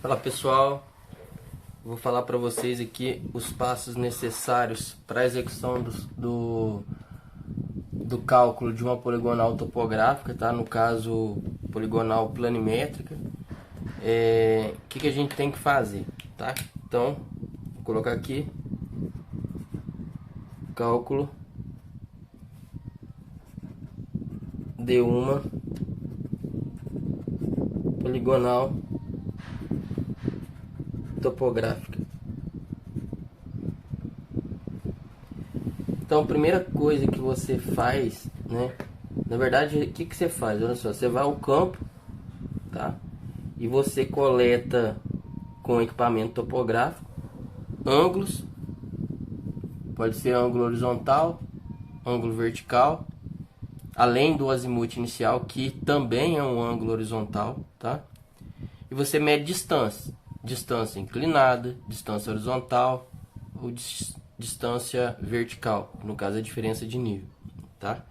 Fala pessoal, vou falar para vocês aqui os passos necessários para a execução do cálculo de uma poligonal topográfica, tá? No caso, poligonal planimétrica. O que a gente tem que fazer, tá? Então, vou colocar aqui cálculo de uma poligonal topográfica. Então, a primeira coisa que você faz, né? Na verdade, o que você faz? Olha só, você vai ao campo, tá? E você coleta com equipamento topográfico ângulos, pode ser ângulo horizontal, ângulo vertical, além do azimuth inicial, que também é um ângulo horizontal, tá? E você mede distância inclinada, distância horizontal ou distância vertical, no caso a diferença de nível, tá?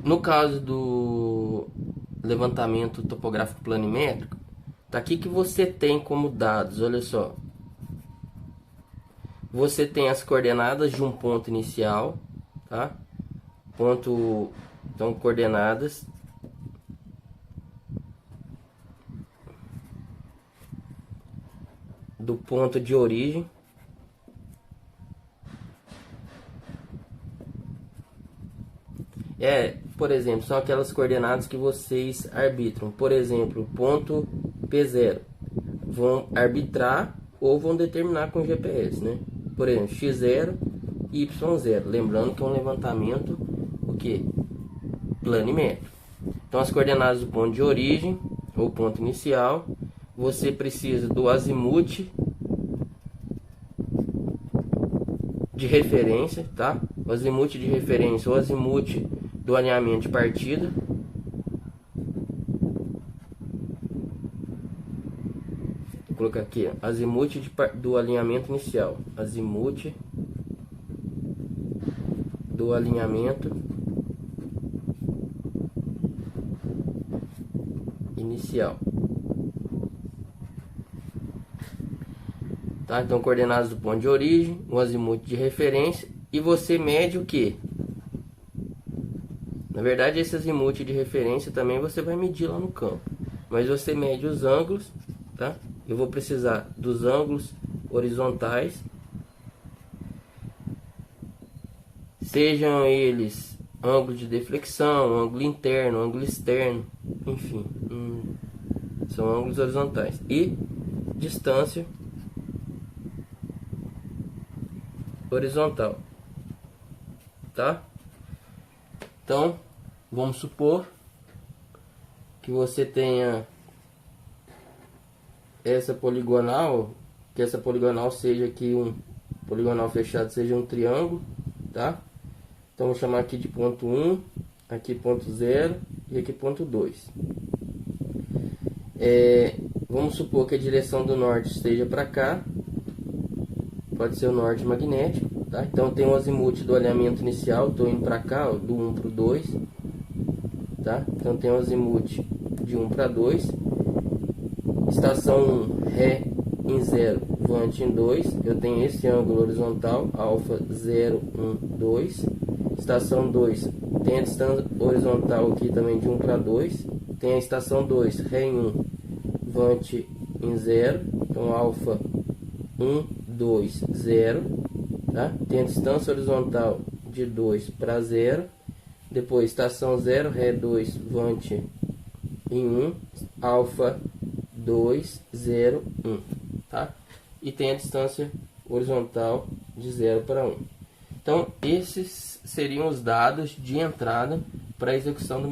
No caso do levantamento topográfico planimétrico, tá aqui que você tem como dados, olha só. Você tem as coordenadas de um ponto inicial, tá? Então, coordenadas do ponto de origem por exemplo, são aquelas coordenadas que vocês arbitram. Por exemplo, ponto P0 vão arbitrar ou vão determinar com o GPS, né? Por exemplo, x0 e y0. Lembrando que é um levantamento planimétrico. Então, as coordenadas do ponto de origem ou ponto inicial, você precisa do azimuth de referência, tá? O azimuth de referência ou azimuth do alinhamento de partida. Vou colocar aqui, ó, azimuth do alinhamento inicial. Azimuth do alinhamento inicial. Tá? Então, coordenadas do ponto de origem, o azimuth de referência, e você mede o que? Na verdade, esse azimuth de referência também você vai medir lá no campo, mas você mede os ângulos, tá? Eu vou precisar dos ângulos horizontais, sejam eles ângulo de deflexão, ângulo interno, ângulo externo, enfim, são ângulos horizontais, e distância horizontal, tá? Então, vamos supor que você tenha essa poligonal, que essa poligonal seja aqui um poligonal fechado, seja um triângulo, tá? Então, vou chamar aqui de ponto 1, aqui ponto 0 e aqui ponto 2. Vamos supor que a direção do norte esteja para cá, pode ser o norte magnético, tá? Então tem o azimuth do alinhamento inicial, estou indo para cá, ó, do 1 para o 2, tá? Então tem o azimuth de 1 para 2, estação 1, Ré em 0, Vant em 2, eu tenho esse ângulo horizontal, alfa 0, 1, 2, estação 2, tem a distância horizontal aqui também de 1 para 2, tem a estação 2, Ré em 1, Vant em 0, então alfa 1, 2, 0, tá? Tem a distância horizontal de 2 para 0, depois estação 0, Ré 2, Vant em 1, alfa 2, 0, 1, tá? E tem a distância horizontal de 0 para 1. Então, esses seriam os dados de entrada para a execução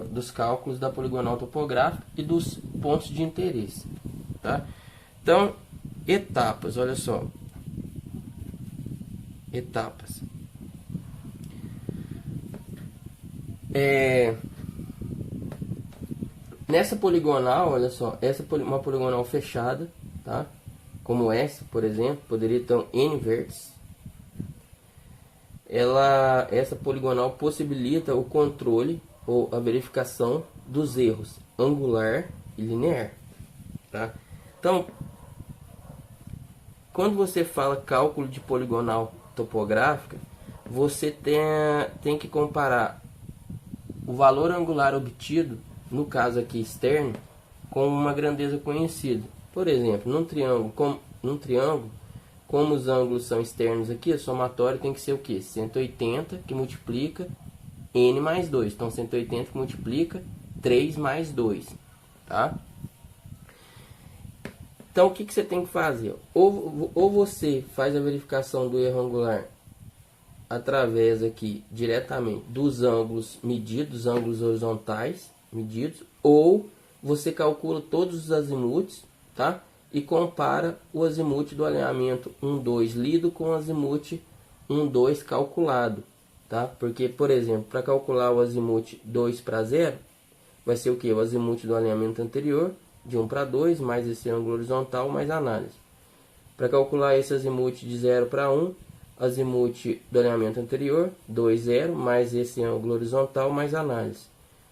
dos cálculos da poligonal topográfica e dos pontos de interesse, tá? Então, etapas, olha só. Etapas. Nessa poligonal, olha só, essa é uma poligonal fechada, tá? Como essa, por exemplo, poderia ter um N vértices. Essa poligonal possibilita o controle ou a verificação dos erros angular e linear, tá? Então, quando você fala cálculo de poligonal topográfica, você tem que comparar o valor angular obtido, no caso aqui externo, com uma grandeza conhecida. Por exemplo, num triângulo, como os ângulos são externos aqui, o somatório tem que ser o quê? 180 que multiplica n mais 2. Então, 180 que multiplica 3 mais 2. Tá? Então, o que você tem que fazer? Ou você faz a verificação do erro angular através aqui, diretamente, dos ângulos medidos, dos ângulos horizontais medidos, ou você calcula todos os azimuts, tá? E compara o azimute do alinhamento 1, 2 lido com o azimute 1, 2 calculado, tá? Porque, por exemplo, para calcular o azimute 2 para 0, vai ser o que? O azimute do alinhamento anterior, de 1 para 2, mais esse ângulo horizontal, mais análise. Para calcular esse azimute de 0 para 1, azimute do alinhamento anterior, 2, 0, mais esse ângulo horizontal, mais análise.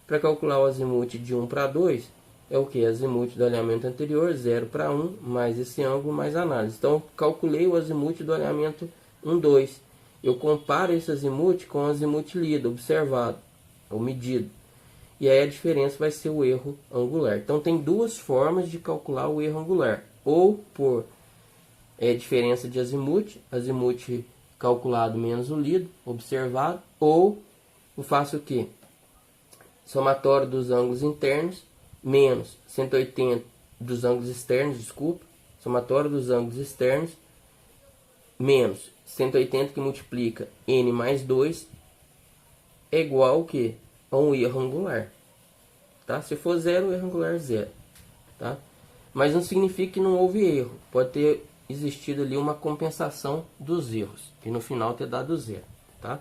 Para calcular o azimute de 1 para 2, é o que? Azimute do alinhamento anterior, 0 para 1, mais esse ângulo, mais análise. Então, calculei o azimute do alinhamento 1, 2. Eu comparo esse azimute com o azimute lido, observado, ou medido. E aí a diferença vai ser o erro angular. Então, tem duas formas de calcular o erro angular. Ou por diferença de azimute, azimute calculado menos o lido, observado. Ou eu faço o quê? Somatório dos ângulos internos menos 180 dos ângulos externos, desculpa. Somatório dos ângulos externos menos 180 que multiplica n mais 2 é igual ao quê? A um erro angular, tá? Se for 0, o erro angular é 0, tá? Mas não significa que não houve erro. Pode ter existido ali uma compensação dos erros e no final ter dado 0, tá?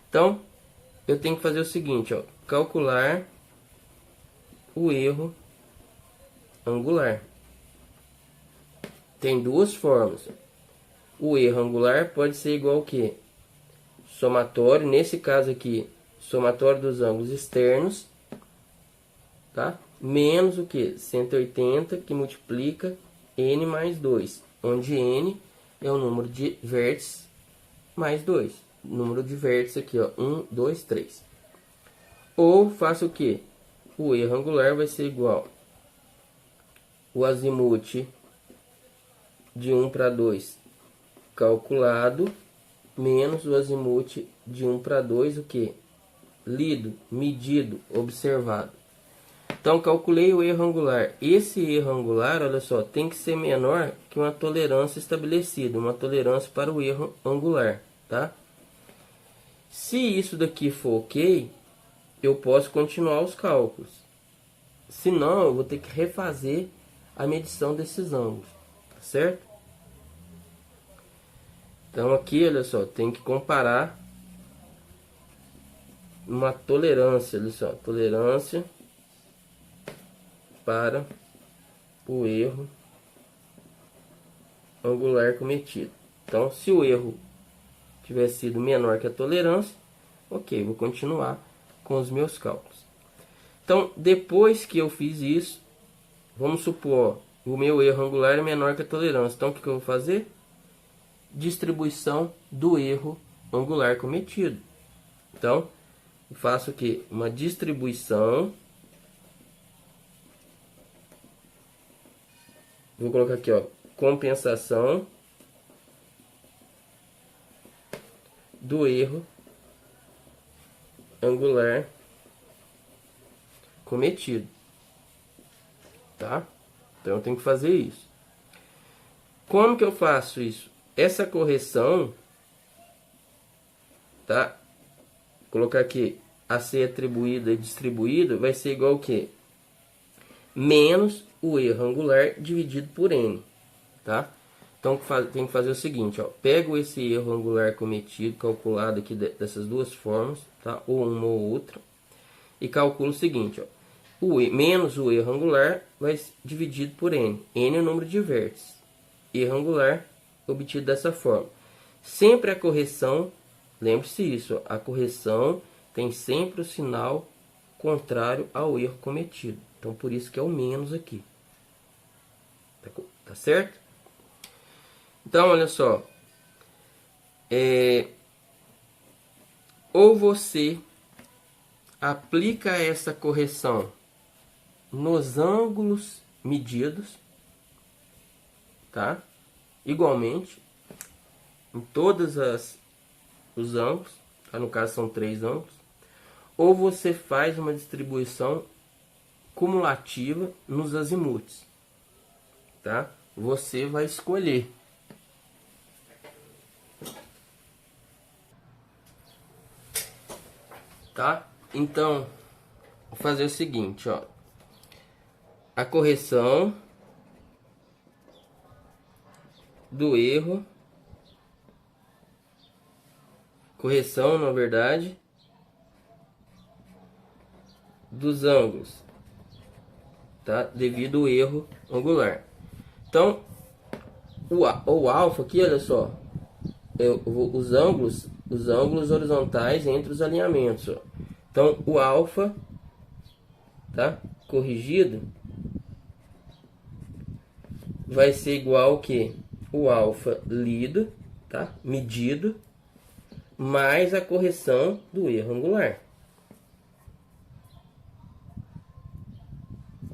Então, eu tenho que fazer o seguinte, ó, calcular o erro angular. Tem duas formas. O erro angular pode ser igual ao quê? Somatório, nesse caso aqui, somatório dos ângulos externos, tá? Menos o que? 180 que multiplica n mais 2, onde n é o número de vértices mais 2. Número de vértices aqui, ó, 1, 2, 3. Ou faço o que? O erro angular vai ser igual o azimute de 1 para 2 calculado menos o azimute de 1 para 2, o que? Lido, medido, observado. Então, calculei o erro angular. Esse erro angular, olha só, tem que ser menor que uma tolerância estabelecida, uma tolerância para o erro angular, tá? Se isso daqui for ok, eu posso continuar os cálculos. Se não, eu vou ter que refazer a medição desses ângulos, tá certo? Então, aqui, olha só, tem que comparar uma tolerância, olha só, tolerância para o erro angular cometido. Então, se o erro tiver sido menor que a tolerância, ok, vou continuar com os meus cálculos. Então, depois que eu fiz isso, vamos supor, o meu erro angular é menor que a tolerância. Então, o que eu vou fazer? Distribuição do erro angular cometido. Então, eu faço o que? Uma distribuição. Vou colocar aqui, ó, compensação do erro angular cometido, tá? Então eu tenho que fazer isso. Como que eu faço isso? Essa correção, tá? Vou colocar aqui a ser atribuída e distribuída vai ser igual ao quê? Menos o erro angular dividido por n, tá? Então tem que fazer o seguinte, ó, pego esse erro angular cometido, calculado aqui dessas duas formas, tá? Ou uma ou outra, e calculo o seguinte, ó, menos o erro angular vai dividido por n. N é o número de vértices. Erro angular obtido dessa forma. Sempre a correção, lembre-se isso, ó, a correção tem sempre o sinal contrário ao erro cometido. Então, por isso que é o menos aqui. Tá certo? Então, olha só. Ou você aplica essa correção nos ângulos medidos, tá? Igualmente, em todos os ângulos, tá? No caso são 3 ângulos. Ou você faz uma distribuição cumulativa nos azimutes, tá? Você vai escolher. Tá? Então, vou fazer o seguinte, ó. A correção do erro. Correção, na verdade, dos ângulos, tá? Devido ao erro angular. Então, o alfa aqui, olha só. Os ângulos horizontais entre os alinhamentos, ó. Então o alfa, tá, corrigido vai ser igual ao que o alfa lido, tá, medido, mais a correção do erro angular,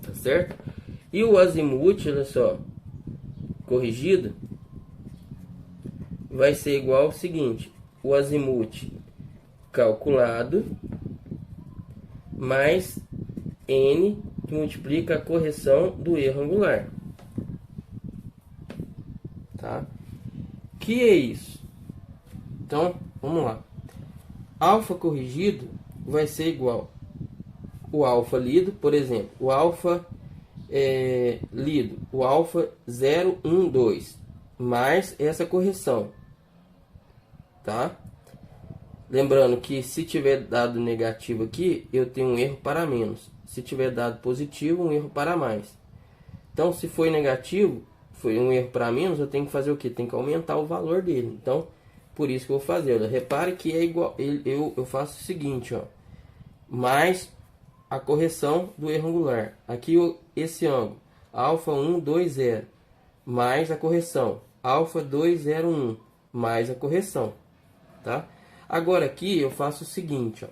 tá certo? E o azimute, olha só, corrigido vai ser igual ao seguinte: o azimute calculado mais n, que multiplica a correção do erro angular, tá? Que é isso? Então, vamos lá. Alfa corrigido vai ser igual o alfa lido, por exemplo, o alfa lido, o alfa 0, 1, 2, mais essa correção, tá? Lembrando que se tiver dado negativo aqui, eu tenho um erro para menos. Se tiver dado positivo, um erro para mais. Então, se foi negativo, foi um erro para menos, eu tenho que fazer o quê? Tem que aumentar o valor dele. Então, por isso que eu vou fazer. Repare que é igual, eu faço o seguinte, ó, mais a correção do erro angular. Aqui esse ângulo, alfa 1, 2, 0, mais a correção, alfa 2, 0, 1, mais a correção, tá? Agora aqui eu faço o seguinte, ó.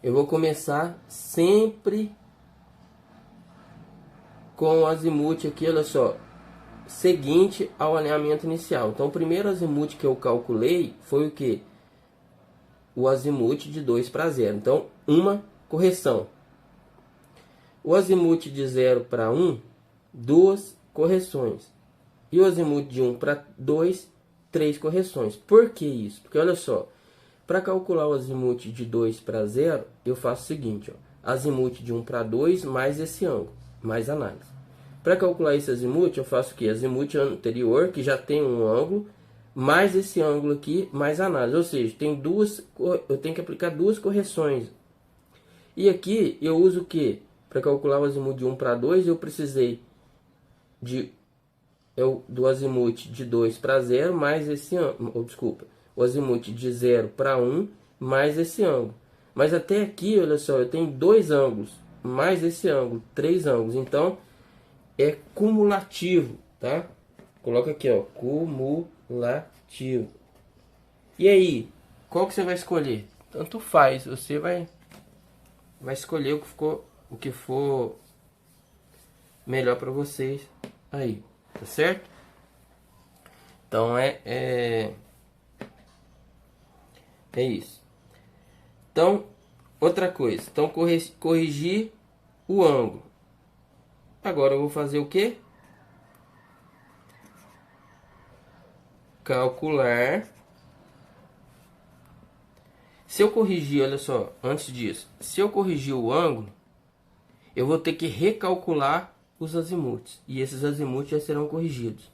Eu vou começar sempre com o azimute aqui, olha só, seguinte ao alinhamento inicial. Então o primeiro azimute que eu calculei foi o que? O azimute de 2 para 0. Então, uma correção. O azimute de 0 para 1, 2 correções. E o azimute de 1 para 2, 3 correções. Por que isso? Porque olha só, para calcular o azimute de 2 para 0, eu faço o seguinte, ó, azimute de 1 para 2 mais esse ângulo, mais análise. Para calcular esse azimute, eu faço o que? Azimute anterior, que já tem um ângulo, mais esse ângulo aqui, mais análise. Ou seja, eu tenho que aplicar 2 correções. E aqui eu uso o que? Para calcular o azimute de 1 para 2, eu precisei do azimute de 2 para 0 mais esse ângulo, desculpa, o azimute de 0 para 1 mais esse ângulo. Mas até aqui, olha só, eu tenho 2 ângulos mais esse ângulo, 3 ângulos. Então é cumulativo, tá? Coloca aqui, ó, cumulativo. E aí, qual que você vai escolher? Tanto faz, você vai escolher o que for melhor para vocês aí. Tá certo? Então é isso. Então, outra coisa. Então, corrigir o ângulo. Agora eu vou fazer o quê? Calcular. Se eu corrigir, olha só, antes disso, se eu corrigir o ângulo, eu vou ter que recalcular os azimutes, e esses azimutes já serão corrigidos.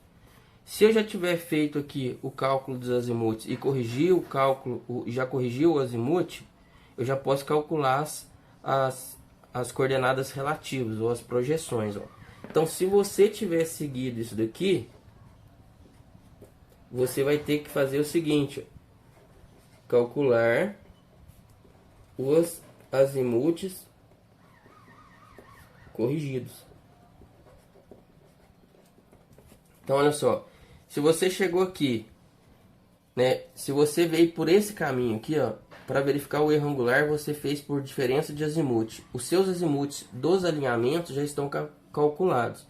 Se eu já tiver feito aqui o cálculo dos azimutes e corrigir o cálculo, já corrigiu o azimute, eu já posso calcular as coordenadas relativas ou as projeções, ó. Então, se você tiver seguido isso daqui, você vai ter que fazer o seguinte, ó, calcular os azimutes corrigidos. Então, olha só, se você chegou aqui, né, se você veio por esse caminho aqui, ó, para verificar o erro angular, você fez por diferença de azimute. Os seus azimutes dos alinhamentos já estão calculados.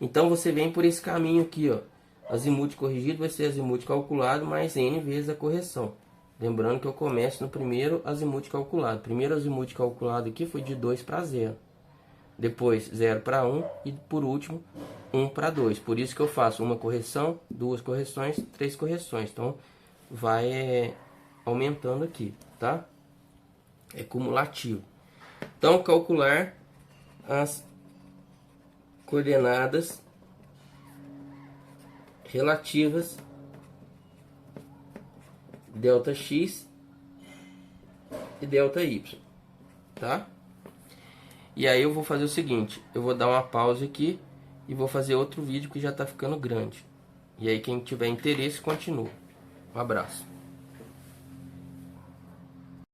Então, você vem por esse caminho aqui, ó. Azimute corrigido vai ser azimute calculado mais N vezes a correção. Lembrando que eu começo no primeiro azimute calculado. Primeiro azimute calculado aqui foi de 2 para 0. Depois 0 para 1 e por último 1 para 2. Por isso que eu faço uma correção, duas correções, três correções. Então vai aumentando aqui, tá? É cumulativo. Então calcular as coordenadas relativas delta x e delta y, tá? E aí eu vou fazer o seguinte, eu vou dar uma pausa aqui e vou fazer outro vídeo que já tá ficando grande. E aí quem tiver interesse continua. Um abraço.